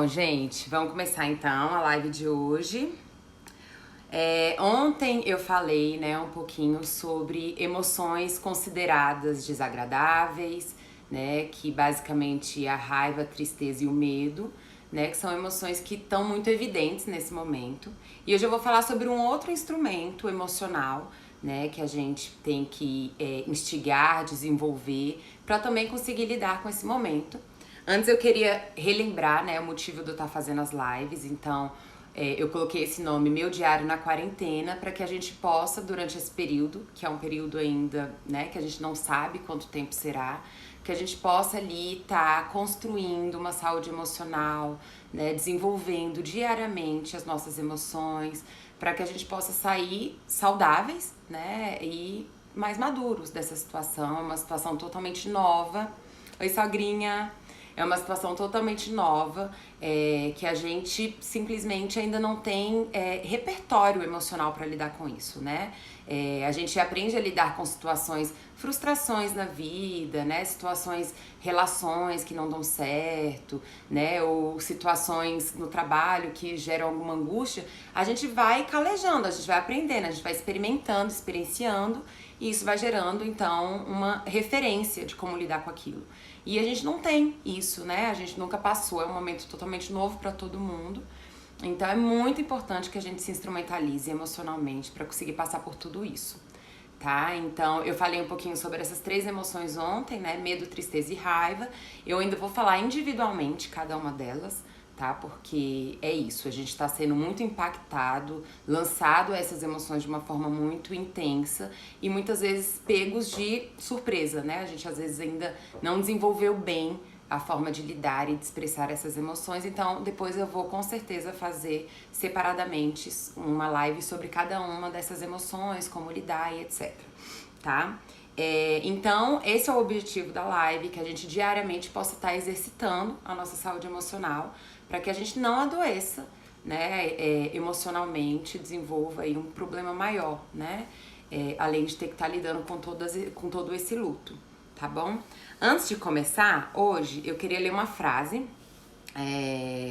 Bom, gente, vamos começar então a live de hoje. Ontem eu falei, né, um pouquinho sobre emoções consideradas desagradáveis, né, que basicamente a raiva, a tristeza e o medo, né, que são emoções que estão muito evidentes nesse momento. E hoje eu vou falar sobre um outro instrumento emocional, né, que a gente tem que instigar, desenvolver, para também conseguir lidar com esse momento. Antes eu queria relembrar, né, o motivo de eu estar fazendo as lives, então eu coloquei esse nome, Meu Diário na Quarentena, para que a gente possa, durante esse período, que é um período ainda, né, que a gente não sabe quanto tempo será, que a gente possa ali estar construindo uma saúde emocional, né, desenvolvendo diariamente as nossas emoções, para que a gente possa sair saudáveis, né, e mais maduros dessa situação, uma situação totalmente nova. Oi, sogrinha! É uma situação totalmente nova, que a gente simplesmente ainda não tem repertório emocional para lidar com isso, né? A gente aprende a lidar com situações, frustrações na vida, né? Situações, relações que não dão certo, né? Ou situações no trabalho que geram alguma angústia. A gente vai calejando, a gente vai aprendendo, a gente vai experimentando, experienciando, e isso vai gerando, então, uma referência de como lidar com aquilo. E a gente não tem isso, né? A gente nunca passou, é um momento totalmente novo para todo mundo. Então é muito importante que a gente se instrumentalize emocionalmente para conseguir passar por tudo isso, tá? Então eu falei um pouquinho sobre essas três emoções ontem, né? Medo, tristeza e raiva. Eu ainda vou falar individualmente cada uma delas, tá? Porque é isso, a gente tá sendo muito impactado, lançado a essas emoções de uma forma muito intensa e muitas vezes pegos de surpresa, né? A gente às vezes ainda não desenvolveu bem a forma de lidar e de expressar essas emoções, então depois eu vou com certeza fazer separadamente uma live sobre cada uma dessas emoções, como lidar e etc, tá? Então, esse é o objetivo da live, que a gente diariamente possa estar exercitando a nossa saúde emocional, para que a gente não adoeça, né, emocionalmente, desenvolva aí um problema maior, né, além de ter que estar lidando com todo esse luto, tá bom? Antes de começar, hoje eu queria ler uma frase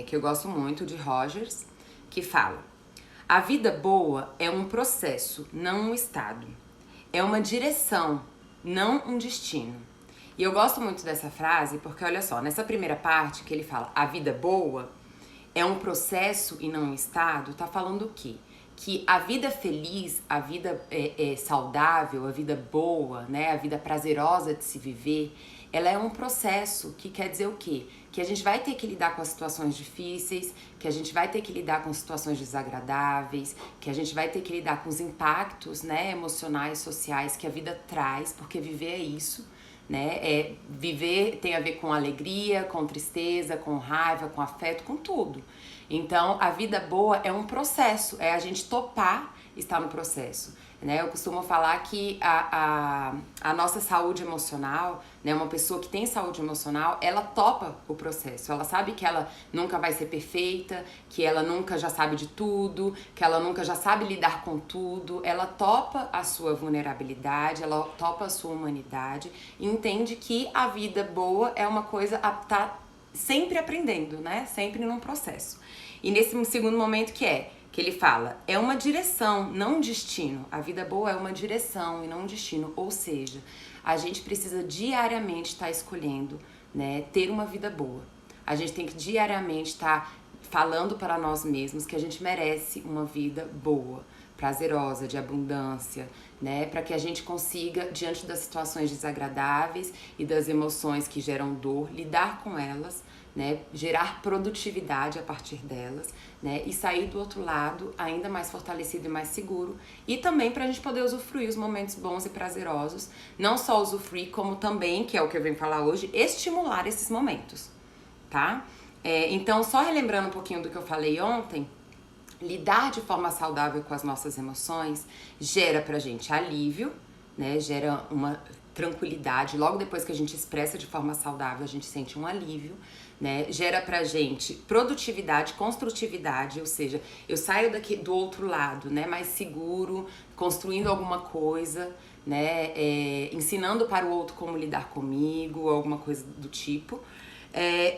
que eu gosto muito, de Rogers, que fala: a vida boa é um processo, não um estado. É uma direção, não um destino. E eu gosto muito dessa frase porque, olha só, nessa primeira parte que ele fala a vida boa é um processo e não um estado, tá falando o quê? Que a vida feliz, a vida saudável, a vida boa, né, a vida prazerosa de se viver, ela é um processo, que quer dizer o quê? Que a gente vai ter que lidar com as situações difíceis, que a gente vai ter que lidar com situações desagradáveis, que a gente vai ter que lidar com os impactos, né, emocionais, sociais que a vida traz, porque viver é isso, né? Viver tem a ver com alegria, com tristeza, com raiva, com afeto, com tudo. Então, a vida boa é um processo, é a gente topar estar no processo, né? Eu costumo falar que a nossa saúde emocional, né? Uma pessoa que tem saúde emocional, ela topa o processo, ela sabe que ela nunca vai ser perfeita, que ela nunca já sabe de tudo, que ela nunca já sabe lidar com tudo, ela topa a sua vulnerabilidade, ela topa a sua humanidade e entende que a vida boa é uma coisa a estar sempre aprendendo, né? Sempre num processo. E nesse segundo momento que ele fala, é uma direção, não um destino. A vida boa é uma direção e não um destino. Ou seja, a gente precisa diariamente estar escolhendo, né, ter uma vida boa. A gente tem que diariamente estar falando para nós mesmos que a gente merece uma vida boa, prazerosa, de abundância, né, para que a gente consiga, diante das situações desagradáveis e das emoções que geram dor, lidar com elas, né, gerar produtividade a partir delas, né, e sair do outro lado ainda mais fortalecido e mais seguro, e também para a gente poder usufruir os momentos bons e prazerosos, não só usufruir, como também, que é o que eu venho falar hoje, estimular esses momentos, tá? Então, só relembrando um pouquinho do que eu falei ontem, lidar de forma saudável com as nossas emoções gera pra gente alívio, né, gera uma tranquilidade. Logo depois que a gente expressa de forma saudável, a gente sente um alívio, né? Gera pra gente produtividade, construtividade, ou seja, eu saio daqui do outro lado, né, mais seguro, construindo alguma coisa, né, ensinando para o outro como lidar comigo, alguma coisa do tipo.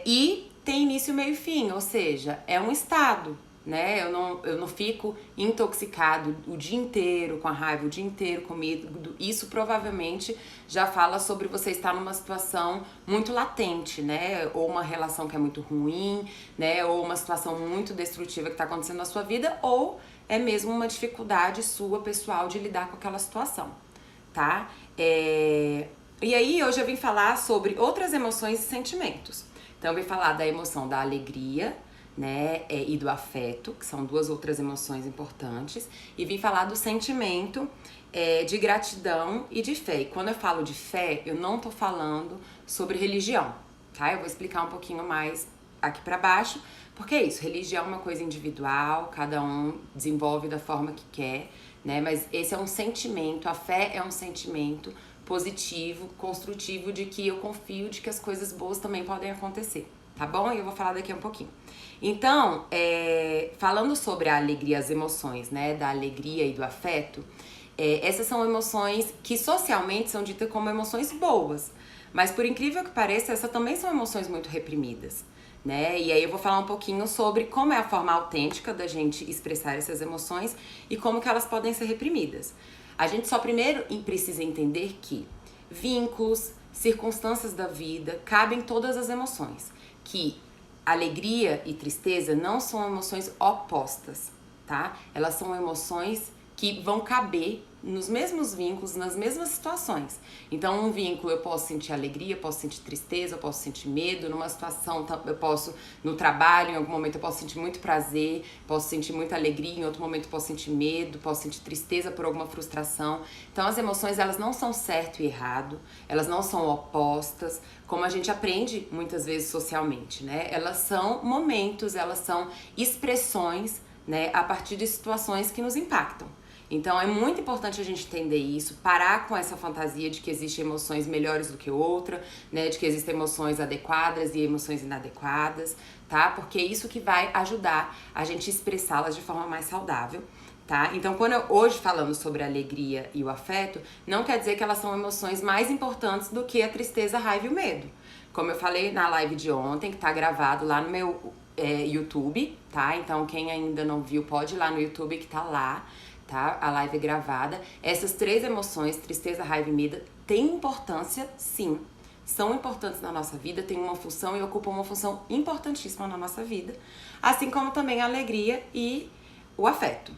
E tem início, meio e fim, ou seja, é um estado, né? Eu não fico intoxicado o dia inteiro, com a raiva o dia inteiro, com medo. Isso provavelmente já fala sobre você estar numa situação muito latente, né? Ou uma relação que é muito ruim, né? Ou uma situação muito destrutiva que está acontecendo na sua vida, ou é mesmo uma dificuldade sua, pessoal, de lidar com aquela situação, tá? E aí, hoje eu vim falar sobre outras emoções e sentimentos. Então, eu vim falar da emoção da alegria, né, e do afeto, que são duas outras emoções importantes, e vim falar do sentimento de gratidão e de fé. E quando eu falo de fé, eu não tô falando sobre religião, tá? Eu vou explicar um pouquinho mais aqui pra baixo, porque é isso, religião é uma coisa individual, cada um desenvolve da forma que quer, né? Mas esse é um sentimento, a fé é um sentimento positivo, construtivo, de que eu confio de que as coisas boas também podem acontecer, tá bom? E eu vou falar daqui a um pouquinho. Então, falando sobre a alegria, as emoções, né, da alegria e do afeto, essas são emoções que socialmente são ditas como emoções boas, mas por incrível que pareça, essas também são emoções muito reprimidas, né? E aí eu vou falar um pouquinho sobre como é a forma autêntica da gente expressar essas emoções e como que elas podem ser reprimidas. A gente só primeiro precisa entender que vínculos, circunstâncias da vida, cabem todas as emoções, que alegria e tristeza não são emoções opostas, tá? Elas são emoções que vão caber nos mesmos vínculos, nas mesmas situações. Então, um vínculo eu posso sentir alegria, eu posso sentir tristeza, eu posso sentir medo. Numa situação, eu posso, no trabalho, em algum momento eu posso sentir muito prazer, posso sentir muita alegria, em outro momento eu posso sentir medo, posso sentir tristeza por alguma frustração. Então, as emoções, elas não são certo e errado, elas não são opostas, como a gente aprende muitas vezes socialmente, né? Elas são momentos, elas são expressões, né, a partir de situações que nos impactam. Então é muito importante a gente entender isso, parar com essa fantasia de que existem emoções melhores do que outra, né, de que existem emoções adequadas e emoções inadequadas, tá? Porque é isso que vai ajudar a gente expressá-las de forma mais saudável, tá? Então, hoje falando sobre a alegria e o afeto, não quer dizer que elas são emoções mais importantes do que a tristeza, a raiva e o medo. Como eu falei na live de ontem, que tá gravado lá no meu YouTube, tá? Então, quem ainda não viu, pode ir lá no YouTube que tá lá, tá? A live é gravada. Essas três emoções, tristeza, raiva e medo, têm importância, sim. São importantes na nossa vida, têm uma função e ocupam uma função importantíssima na nossa vida. Assim como também a alegria e o afeto,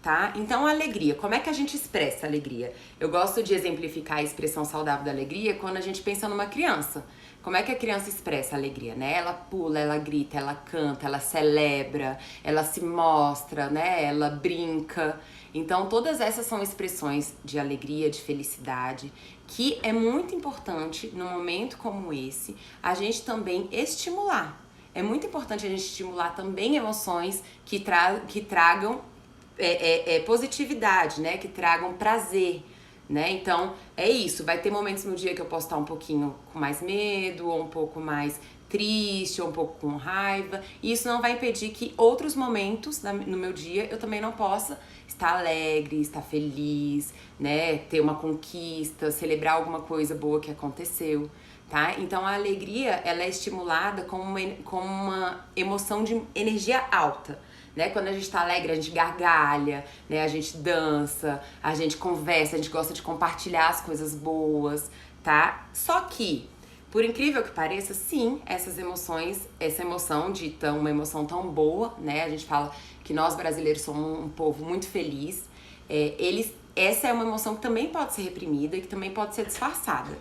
tá? Então, a alegria, como é que a gente expressa a alegria? Eu gosto de exemplificar a expressão saudável da alegria quando a gente pensa numa criança. Como é que a criança expressa a alegria, né? Ela pula, ela grita, ela canta, ela celebra, ela se mostra, né? Ela brinca. Então, todas essas são expressões de alegria, de felicidade, que é muito importante, num momento como esse, a gente também estimular. É muito importante a gente estimular também emoções que tragam positividade, né? Que tragam prazer, né? Então, é isso. Vai ter momentos no dia que eu posso estar um pouquinho com mais medo, ou um pouco mais triste, ou um pouco com raiva. E isso não vai impedir que outros momentos no meu dia eu também não possa estar alegre, estar feliz, né? Ter uma conquista, celebrar alguma coisa boa que aconteceu, tá? Então, a alegria, ela é estimulada com uma emoção de energia alta, né? Quando a gente tá alegre, a gente gargalha, né? A gente dança, a gente conversa, a gente gosta de compartilhar as coisas boas, tá? Só que, por incrível que pareça, sim, essas emoções, essa emoção dita uma emoção tão boa, né? A gente fala que nós brasileiros somos um povo muito feliz. Essa é uma emoção que também pode ser reprimida e que também pode ser disfarçada,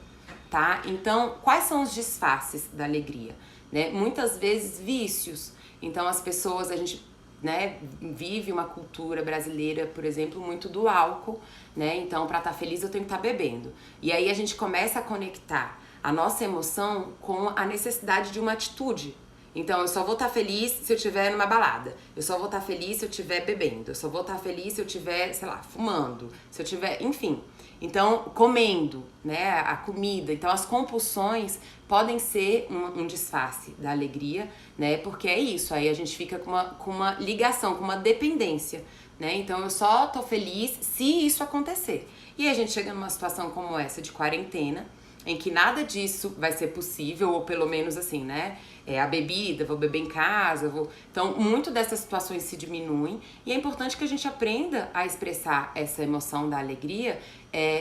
tá? Então, quais são os disfarces da alegria, né? Muitas vezes vícios. Então, as pessoas, a gente, né, vive uma cultura brasileira, por exemplo, muito do álcool, né? Então, para estar feliz eu tenho que estar bebendo. E aí a gente começa a conectar a nossa emoção com a necessidade de uma atitude. Então, eu só vou estar feliz se eu estiver numa balada. Eu só vou estar feliz se eu estiver bebendo. Eu só vou estar feliz se eu estiver, sei lá, fumando. Se eu estiver, enfim. Então, comendo, né, a comida. Então, as compulsões podem ser um disfarce da alegria, né, porque é isso. Aí a gente fica com uma ligação, com uma dependência, né. Então, eu só tô feliz se isso acontecer. E a gente chega numa situação como essa de quarentena, em que nada disso vai ser possível, ou pelo menos assim, né, a bebida, vou beber em casa, Então, muito dessas situações se diminuem e é importante que a gente aprenda a expressar essa emoção da alegria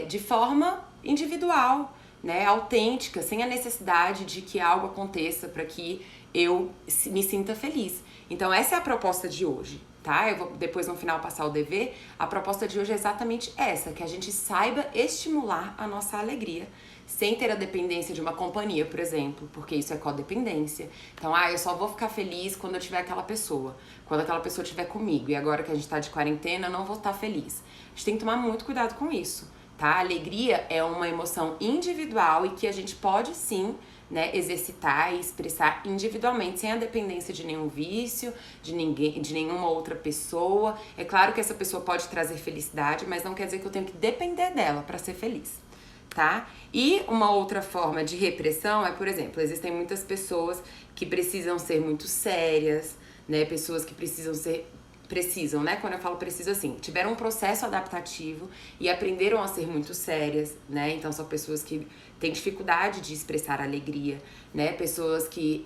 de forma individual, né, autêntica, sem a necessidade de que algo aconteça para que eu me sinta feliz. Então, essa é a proposta de hoje, tá? Eu vou depois no final passar o dever. A proposta de hoje é exatamente essa, que a gente saiba estimular a nossa alegria, sem ter a dependência de uma companhia, por exemplo, porque isso é codependência. Então, eu só vou ficar feliz quando eu tiver aquela pessoa, quando aquela pessoa estiver comigo, e agora que a gente tá de quarentena, eu não vou estar feliz. A gente tem que tomar muito cuidado com isso, tá? A alegria é uma emoção individual e que a gente pode sim, né, exercitar e expressar individualmente, sem a dependência de nenhum vício, de ninguém, de nenhuma outra pessoa. É claro que essa pessoa pode trazer felicidade, mas não quer dizer que eu tenho que depender dela para ser feliz, tá? E uma outra forma de repressão é, por exemplo, existem muitas pessoas que precisam ser muito sérias, né? Pessoas que precisam, né? Quando eu falo preciso, assim, tiveram um processo adaptativo e aprenderam a ser muito sérias, né? Então são pessoas que têm dificuldade de expressar alegria, né? Pessoas que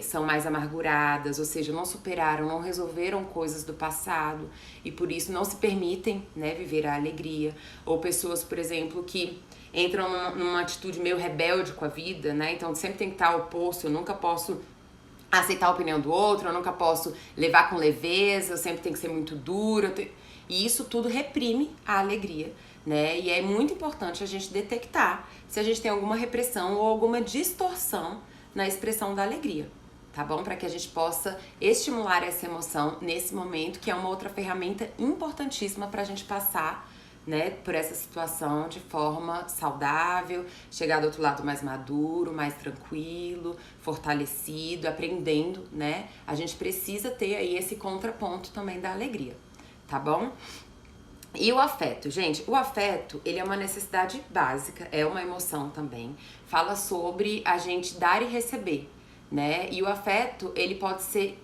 são mais amarguradas, ou seja, não superaram, não resolveram coisas do passado e por isso não se permitem, né, viver a alegria. Ou pessoas, por exemplo, que entram numa atitude meio rebelde com a vida, né? Então sempre tem que estar oposto, eu nunca posso aceitar a opinião do outro, eu nunca posso levar com leveza, eu sempre tenho que ser muito dura. E isso tudo reprime a alegria, né? E é muito importante a gente detectar se a gente tem alguma repressão ou alguma distorção na expressão da alegria, tá bom? Para que a gente possa estimular essa emoção nesse momento, que é uma outra ferramenta importantíssima para a gente passar, né, por essa situação de forma saudável, chegar do outro lado mais maduro, mais tranquilo, fortalecido, aprendendo, né? A gente precisa ter aí esse contraponto também da alegria, tá bom? E o afeto, gente, o afeto, ele é uma necessidade básica, é uma emoção também, fala sobre a gente dar e receber, né? E o afeto, ele pode ser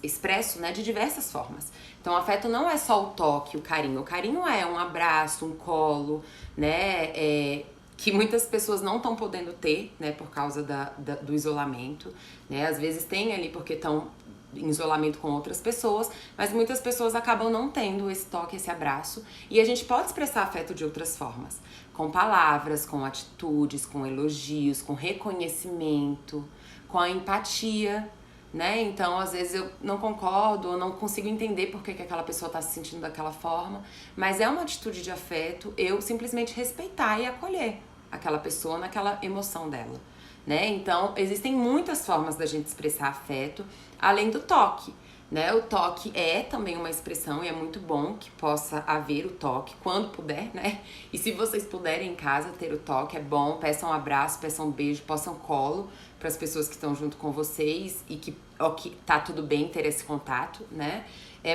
expresso, né, de diversas formas. Então, o afeto não é só o toque, o carinho é um abraço, um colo, né, que muitas pessoas não estão podendo ter, né, por causa do isolamento, né? Às vezes tem ali porque estão em isolamento com outras pessoas, mas muitas pessoas acabam não tendo esse toque, esse abraço, e a gente pode expressar afeto de outras formas, com palavras, com atitudes, com elogios, com reconhecimento, com a empatia, né? Então, às vezes eu não concordo ou não consigo entender por que aquela pessoa está se sentindo daquela forma, mas é uma atitude de afeto eu simplesmente respeitar e acolher aquela pessoa naquela emoção dela, né? Então, existem muitas formas da gente expressar afeto, além do toque, né? O toque é também uma expressão e é muito bom que possa haver o toque quando puder, né? E se vocês puderem em casa ter o toque, é bom, peçam um abraço, peçam um beijo, possam colo para as pessoas que estão junto com vocês e que tá tudo bem ter esse contato, né?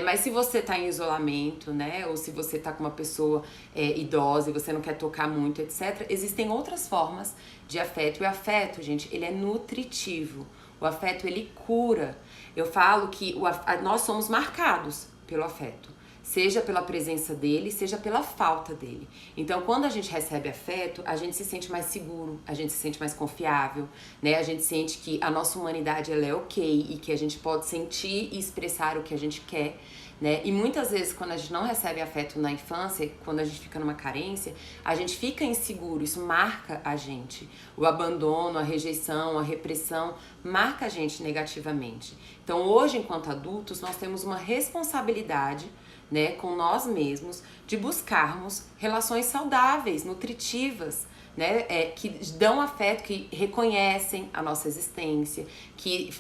Mas se você tá em isolamento, né? Ou se você tá com uma pessoa idosa e você não quer tocar muito, etc. Existem outras formas de afeto. E o afeto, gente, ele é nutritivo. O afeto, ele cura. Eu falo que nós somos marcados pelo afeto. Seja pela presença dele, seja pela falta dele. Então, quando a gente recebe afeto, a gente se sente mais seguro, a gente se sente mais confiável, né? A gente sente que a nossa humanidade, ela é ok e que a gente pode sentir e expressar o que a gente quer, né? E muitas vezes, quando a gente não recebe afeto na infância, quando a gente fica numa carência, a gente fica inseguro, isso marca a gente. O abandono, a rejeição, a repressão, marca a gente negativamente. Então, hoje, enquanto adultos, nós temos uma responsabilidade, né, com nós mesmos, de buscarmos relações saudáveis, nutritivas, né, que dão afeto, que reconhecem a nossa existência, que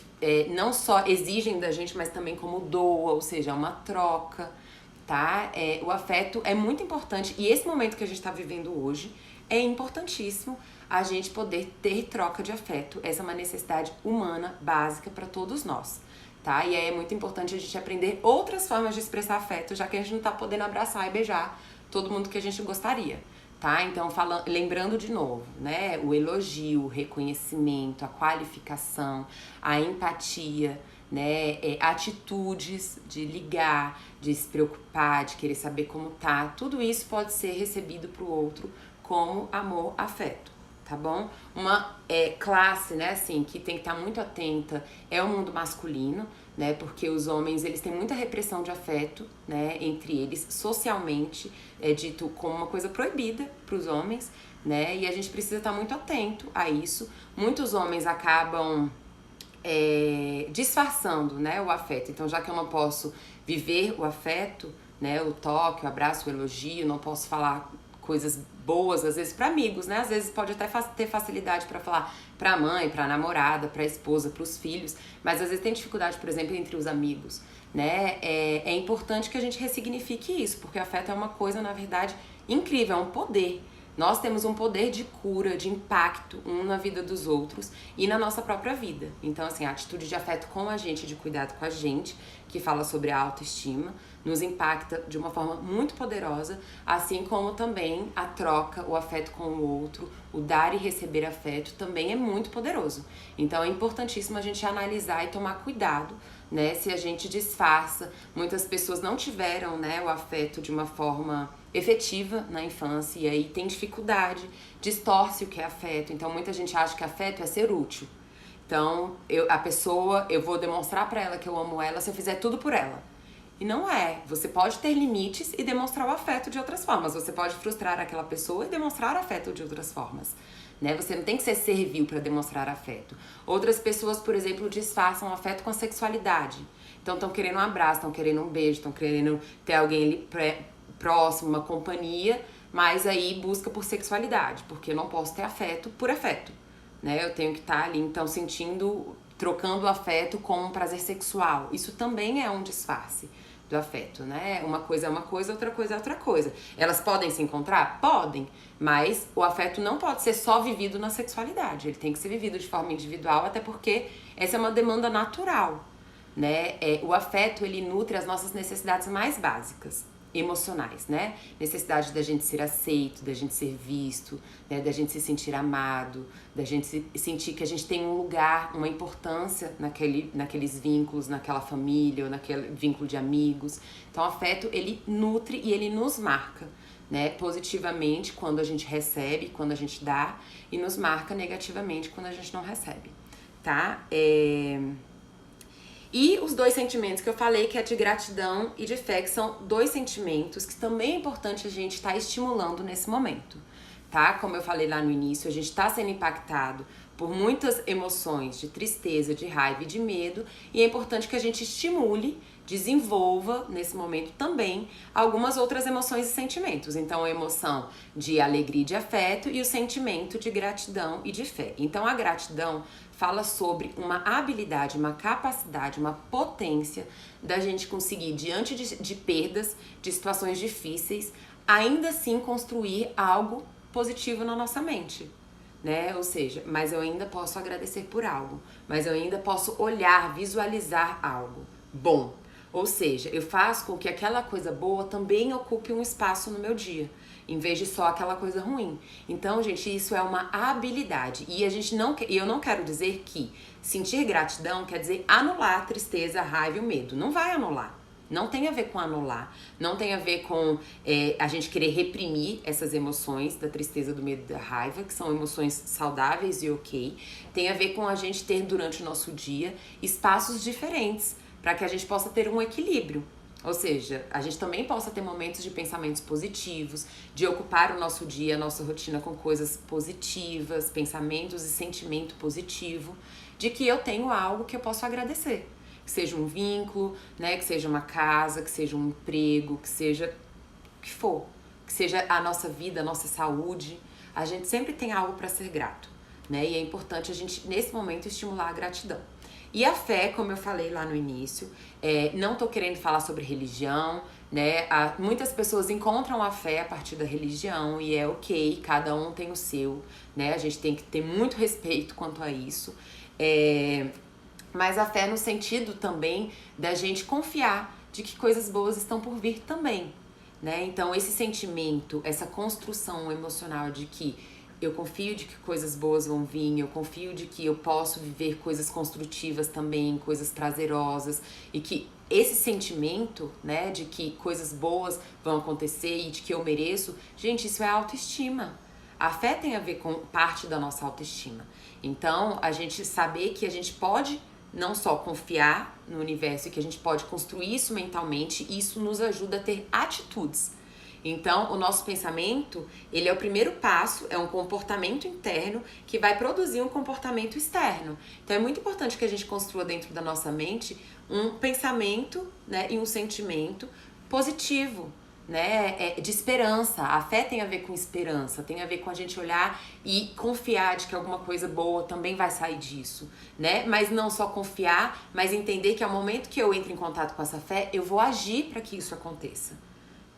não só exigem da gente, mas também como doa, ou seja, é uma troca, tá? O afeto é muito importante e esse momento que a gente está vivendo hoje é importantíssimo a gente poder ter troca de afeto. Essa é uma necessidade humana básica para todos nós. Tá? E aí é muito importante a gente aprender outras formas de expressar afeto, já que a gente não tá podendo abraçar e beijar todo mundo que a gente gostaria, tá? Então, lembrando de novo, né? O elogio, o reconhecimento, a qualificação, a empatia, né? Atitudes de ligar, de se preocupar, de querer saber como tá. Tudo isso pode ser recebido pro outro como amor, afeto, tá bom? Uma classe, né, assim, que tem que estar muito atenta é o mundo masculino, né, porque os homens, eles têm muita repressão de afeto, né, entre eles, socialmente, é dito como uma coisa proibida para os homens, né, e a gente precisa estar muito atento a isso. Muitos homens acabam disfarçando, né, o afeto. Então, já que eu não posso viver o afeto, né, o toque, o abraço, o elogio, não posso falar coisas boas, às vezes para amigos, né, às vezes pode até ter facilidade para falar para a mãe, para a namorada, para a esposa, para os filhos, mas às vezes tem dificuldade, por exemplo, entre os amigos, né. É importante que a gente ressignifique isso, porque o afeto é uma coisa, na verdade, incrível, é um poder. Nós temos um poder de cura, de impacto, um na vida dos outros e na nossa própria vida. Então, assim, a atitude de afeto com a gente, de cuidado com a gente, que fala sobre a autoestima, nos impacta de uma forma muito poderosa, assim como também a troca, o afeto com o outro, o dar e receber afeto também é muito poderoso. Então, é importantíssimo a gente analisar e tomar cuidado, né, se a gente disfarça. Muitas pessoas não tiveram, né, o afeto de uma forma efetiva na infância e aí tem dificuldade, distorce o que é afeto. Então muita gente acha que afeto é ser útil. Então eu vou demonstrar pra ela que eu amo ela se eu fizer tudo por ela. E não é. Você pode ter limites e demonstrar o afeto de outras formas. Você pode frustrar aquela pessoa e demonstrar afeto de outras formas. Né? Você não tem que ser servil para demonstrar afeto. Outras pessoas, por exemplo, disfarçam o afeto com a sexualidade. Então estão querendo um abraço, estão querendo um beijo, estão querendo ter alguém ali próximo, uma companhia, mas aí busca por sexualidade, porque eu não posso ter afeto por afeto, né? Eu tenho que estar ali, então, trocando o afeto com um prazer sexual. Isso também é um disfarce do afeto, né? Uma coisa é uma coisa, outra coisa é outra coisa. Elas podem se encontrar? Podem, mas o afeto não pode ser só vivido na sexualidade, ele tem que ser vivido de forma individual, até porque essa é uma demanda natural, né? O afeto, ele nutre as nossas necessidades mais básicas, emocionais, né? Necessidade da gente ser aceito, da gente ser visto, né? Da gente se sentir amado, da gente sentir que a gente tem um lugar, uma importância naqueles vínculos, naquela família, ou naquele vínculo de amigos. Então, o afeto, ele nutre e ele nos marca, né? Positivamente quando a gente recebe, quando a gente dá, e nos marca negativamente quando a gente não recebe, tá? E os dois sentimentos que eu falei, que é de gratidão e de fé, que são dois sentimentos que também é importante a gente estar estimulando nesse momento, tá? Como eu falei lá no início, a gente está sendo impactado por muitas emoções de tristeza, de raiva e de medo, e é importante que a gente estimule, desenvolva nesse momento também algumas outras emoções e sentimentos. Então, a emoção de alegria e de afeto e o sentimento de gratidão e de fé. Então, a gratidão fala sobre uma habilidade, uma capacidade, uma potência da gente conseguir, diante de perdas, de situações difíceis, ainda assim construir algo positivo na nossa mente, né? Ou seja, mas eu ainda posso agradecer por algo, mas eu ainda posso olhar, visualizar algo bom. Ou seja, eu faço com que aquela coisa boa também ocupe um espaço no meu dia, em vez de só aquela coisa ruim. Então, gente, isso é uma habilidade. E eu não quero dizer que sentir gratidão quer dizer anular a tristeza, a raiva e o medo. Não vai anular. Não tem a ver com anular. Não tem a ver com a gente querer reprimir essas emoções da tristeza, do medo e da raiva, que são emoções saudáveis e ok. Tem a ver com a gente ter durante o nosso dia espaços diferentes, para que a gente possa ter um equilíbrio. Ou seja, a gente também possa ter momentos de pensamentos positivos, de ocupar o nosso dia, a nossa rotina com coisas positivas, pensamentos e sentimento positivo, de que eu tenho algo que eu posso agradecer. Que seja um vínculo, né, que seja uma casa, que seja um emprego, que seja o que for. Que seja a nossa vida, a nossa saúde. A gente sempre tem algo para ser grato, né? E é importante a gente, nesse momento, estimular a gratidão. E a fé, como eu falei lá no início, não tô querendo falar sobre religião, né? Muitas pessoas encontram a fé a partir da religião e é ok, cada um tem o seu, né? A gente tem que ter muito respeito quanto a isso. Mas a fé no sentido também da gente confiar de que coisas boas estão por vir também, né? Então esse sentimento, essa construção emocional de que eu confio de que coisas boas vão vir, eu confio de que eu posso viver coisas construtivas também, coisas prazerosas, e que esse sentimento, né, de que coisas boas vão acontecer e de que eu mereço, gente, isso é autoestima. A fé tem a ver com parte da nossa autoestima. Então, a gente saber que a gente pode não só confiar no universo e que a gente pode construir isso mentalmente, isso nos ajuda a ter atitudes. Então, o nosso pensamento, ele é o primeiro passo, é um comportamento interno que vai produzir um comportamento externo. Então, é muito importante que a gente construa dentro da nossa mente um pensamento, né, e um sentimento positivo, né, de esperança. A fé tem a ver com esperança, tem a ver com a gente olhar e confiar de que alguma coisa boa também vai sair disso, né? Mas não só confiar, mas entender que ao momento que eu entro em contato com essa fé, eu vou agir para que isso aconteça.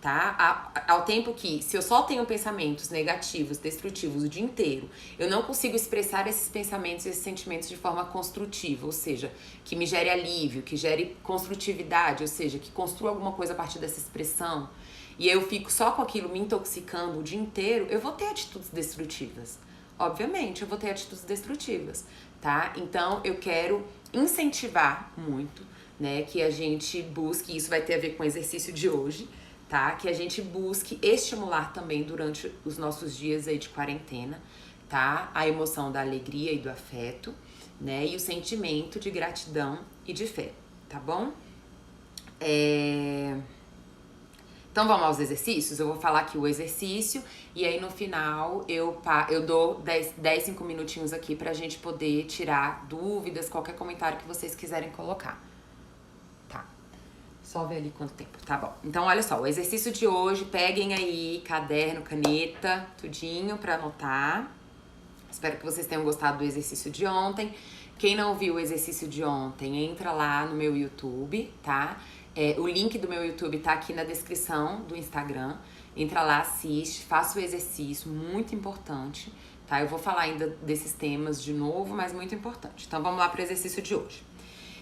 Tá? Ao tempo que, se eu só tenho pensamentos negativos, destrutivos o dia inteiro, eu não consigo expressar esses pensamentos e esses sentimentos de forma construtiva, ou seja, que me gere alívio, que gere construtividade, ou seja, que construa alguma coisa a partir dessa expressão, e eu fico só com aquilo me intoxicando o dia inteiro, eu vou ter atitudes destrutivas. Obviamente, eu vou ter atitudes destrutivas, tá? Então, eu quero incentivar muito, né, que a gente busque, isso vai ter a ver com o exercício de hoje, tá? Que a gente busque estimular também durante os nossos dias aí de quarentena, tá? A emoção da alegria e do afeto, né? E o sentimento de gratidão e de fé, tá bom? Então vamos aos exercícios? Eu vou falar aqui o exercício e aí no final eu dou 5 minutinhos aqui pra gente poder tirar dúvidas, qualquer comentário que vocês quiserem colocar. Só ver ali quanto tempo, tá bom. Então, olha só, o exercício de hoje, peguem aí caderno, caneta, tudinho pra anotar. Espero que vocês tenham gostado do exercício de ontem. Quem não viu o exercício de ontem, entra lá no meu YouTube, tá? O link do meu YouTube tá aqui na descrição do Instagram. Entra lá, assiste, faça o exercício, muito importante, tá? Eu vou falar ainda desses temas de novo, mas muito importante. Então, vamos lá pro exercício de hoje.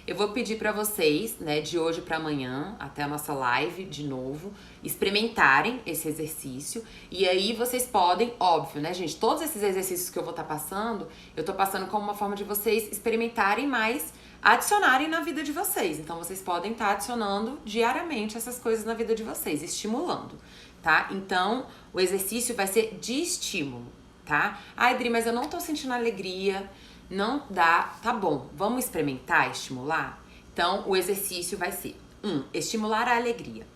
Eu vou pedir pra vocês, né, de hoje pra amanhã, até a nossa live de novo, experimentarem esse exercício. E aí vocês podem, óbvio, né, gente, todos esses exercícios que eu vou estar passando, eu tô passando como uma forma de vocês experimentarem mais, adicionarem na vida de vocês. Então vocês podem estar adicionando diariamente essas coisas na vida de vocês, estimulando, tá? Então o exercício vai ser de estímulo, tá? Ai, Adri, mas eu não tô sentindo alegria. Não dá, tá bom, vamos experimentar, estimular? Então, o exercício vai ser, estimular a alegria.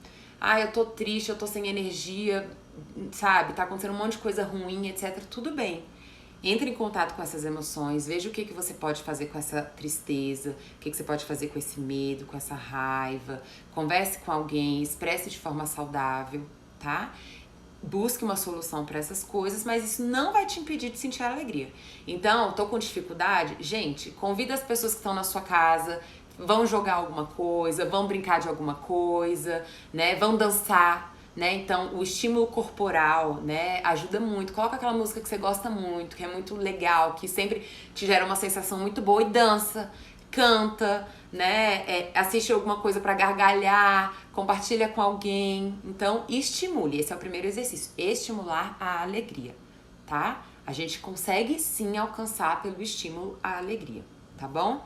Ah, eu tô triste, eu tô sem energia, sabe? Tá acontecendo um monte de coisa ruim, etc. Tudo bem. Entre em contato com essas emoções, veja o que você pode fazer com essa tristeza, o que você pode fazer com esse medo, com essa raiva. Converse com alguém, expresse de forma saudável, tá? Busque uma solução para essas coisas, mas isso não vai te impedir de sentir alegria. Então, tô com dificuldade? Gente, convida as pessoas que estão na sua casa, vão jogar alguma coisa, vão brincar de alguma coisa, né? Vão dançar, né? Então, o estímulo corporal, né, ajuda muito. Coloca aquela música que você gosta muito, que é muito legal, que sempre te gera uma sensação muito boa e dança, canta, né? Assiste alguma coisa para gargalhar, compartilha com alguém. Então, estimule. Esse é o primeiro exercício. Estimular a alegria, tá? A gente consegue sim alcançar pelo estímulo a alegria, tá bom?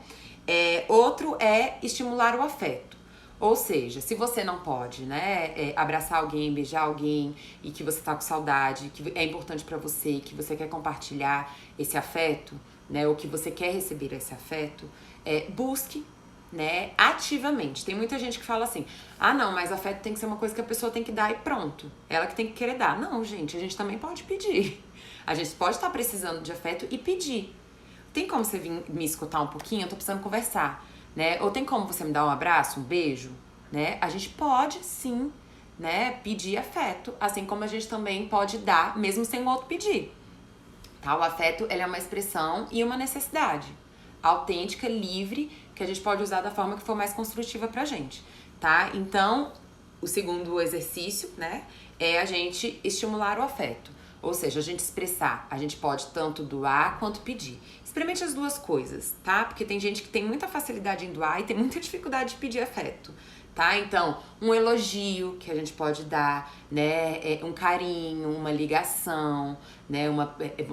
Outro é estimular o afeto. Ou seja, se você não pode, né, abraçar alguém, beijar alguém e que você tá com saudade, que é importante pra você, que você quer compartilhar esse afeto, né, ou que você quer receber esse afeto, busque, né, ativamente. Tem muita gente que fala assim, ah não, mas afeto tem que ser uma coisa que a pessoa tem que dar e pronto, ela que tem que querer dar. Não, gente, a gente também pode pedir. A gente pode estar precisando de afeto e pedir. Tem como você vir me escutar um pouquinho? Eu tô precisando conversar, né? Ou tem como você me dar um abraço, um beijo, né? A gente pode sim, né, pedir afeto, assim como a gente também pode dar, mesmo sem o outro pedir. Tá? O afeto, ele é uma expressão e uma necessidade autêntica, livre, que a gente pode usar da forma que for mais construtiva pra gente, tá? Então, o segundo exercício, né, é a gente estimular o afeto. Ou seja, a gente expressar, a gente pode tanto doar quanto pedir. Experimente as duas coisas, tá? Porque tem gente que tem muita facilidade em doar e tem muita dificuldade de pedir afeto, tá? Então, um elogio que a gente pode dar, né? Um carinho, uma ligação, né?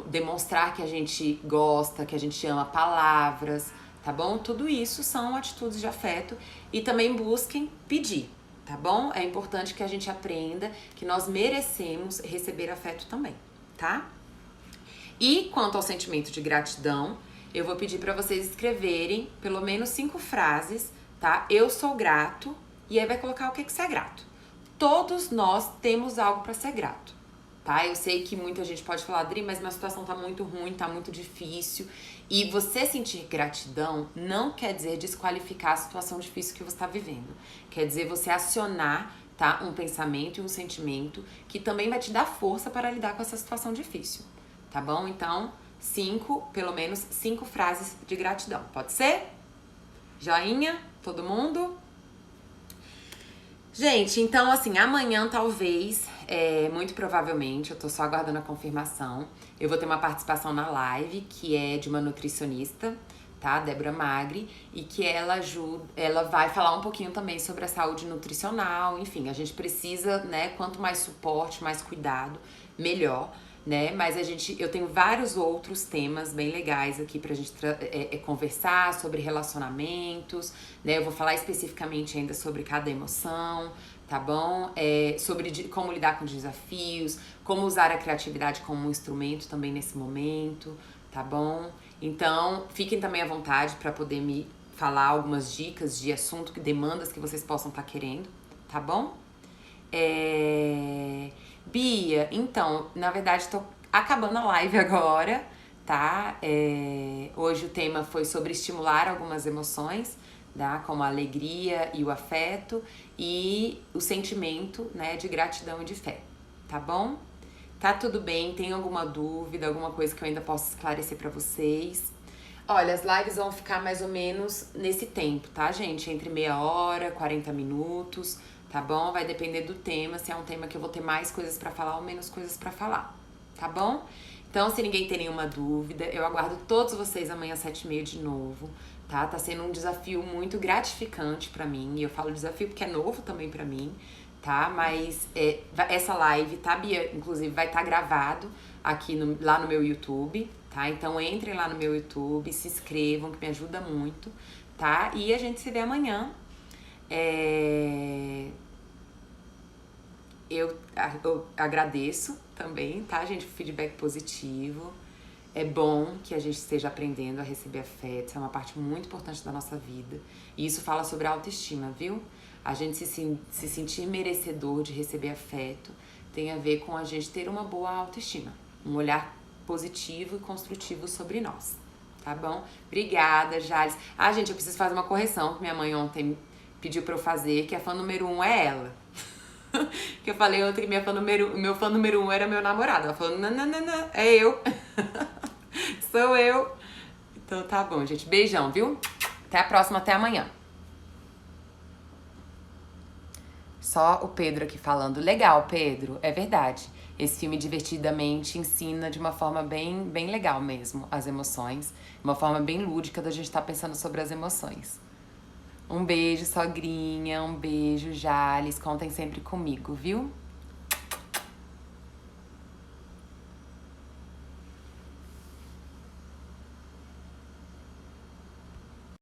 Demonstrar que a gente gosta, que a gente ama, palavras, tá bom? Tudo isso são atitudes de afeto e também busquem pedir. Tá bom? É importante que a gente aprenda que nós merecemos receber afeto também, tá? E quanto ao sentimento de gratidão, eu vou pedir para vocês escreverem pelo menos 5 frases, tá? Eu sou grato, e aí vai colocar o que você é grato. Todos nós temos algo para ser grato, tá? Eu sei que muita gente pode falar, Adri, mas minha situação tá muito ruim, tá muito difícil. E você sentir gratidão não quer dizer desqualificar a situação difícil que você está vivendo. Quer dizer você acionar, tá, um pensamento e um sentimento que também vai te dar força para lidar com essa situação difícil, tá bom? Então, pelo menos 5 frases de gratidão. Pode ser? Joinha? Todo mundo? Gente, então assim, amanhã talvez, muito provavelmente, eu tô só aguardando a confirmação, eu vou ter uma participação na live, que é de uma nutricionista, tá? Débora Magri, e que ela vai falar um pouquinho também sobre a saúde nutricional, enfim, a gente precisa, né, quanto mais suporte, mais cuidado, melhor, né? Mas eu tenho vários outros temas bem legais aqui pra gente conversar sobre relacionamentos, né? Eu vou falar especificamente ainda sobre cada emoção, tá bom? Sobre como lidar com desafios, como usar a criatividade como um instrumento também nesse momento, tá bom? Então, fiquem também à vontade para poder me falar algumas dicas de assunto, demandas que vocês possam estar querendo, tá bom? Bia, então, na verdade, tô acabando a live agora, tá? Hoje o tema foi sobre estimular algumas emoções, tá? Como a alegria e o afeto e o sentimento, né, de gratidão e de fé, tá bom? Tá tudo bem? Tem alguma dúvida, alguma coisa que eu ainda posso esclarecer pra vocês? Olha, as lives vão ficar mais ou menos nesse tempo, tá, gente? Entre meia hora, 40 minutos, tá bom? Vai depender do tema, se é um tema que eu vou ter mais coisas pra falar ou menos coisas pra falar, tá bom? Então, se ninguém tem nenhuma dúvida, eu aguardo todos vocês amanhã às 7h30 de novo, tá? Tá sendo um desafio muito gratificante pra mim, e eu falo desafio porque é novo também pra mim, tá? Mas essa live, tá, Bia? Inclusive vai estar gravado aqui lá no meu YouTube, tá? Então entrem lá no meu YouTube, se inscrevam, que me ajuda muito, tá? E a gente se vê amanhã. Eu agradeço também, tá, gente? O feedback positivo. É bom que a gente esteja aprendendo a receber afeto, isso é uma parte muito importante da nossa vida. E isso fala sobre a autoestima, viu? A gente se sentir merecedor de receber afeto tem a ver com a gente ter uma boa autoestima, um olhar positivo e construtivo sobre nós, tá bom? Obrigada, Jales. Gente, eu preciso fazer uma correção que minha mãe ontem pediu pra eu fazer, que a fã número 1 é ela. Que eu falei ontem que meu fã número 1 era meu namorado. Ela falou, não, é eu. Sou eu. Então tá bom, gente. Beijão, viu? Até a próxima, até amanhã. Só o Pedro aqui falando. Legal, Pedro, é verdade. Esse filme Divertidamente ensina de uma forma bem legal mesmo as emoções. Uma forma bem lúdica da gente estar pensando sobre as emoções. Um beijo, sogrinha. Um beijo, Jales. Contem sempre comigo, viu?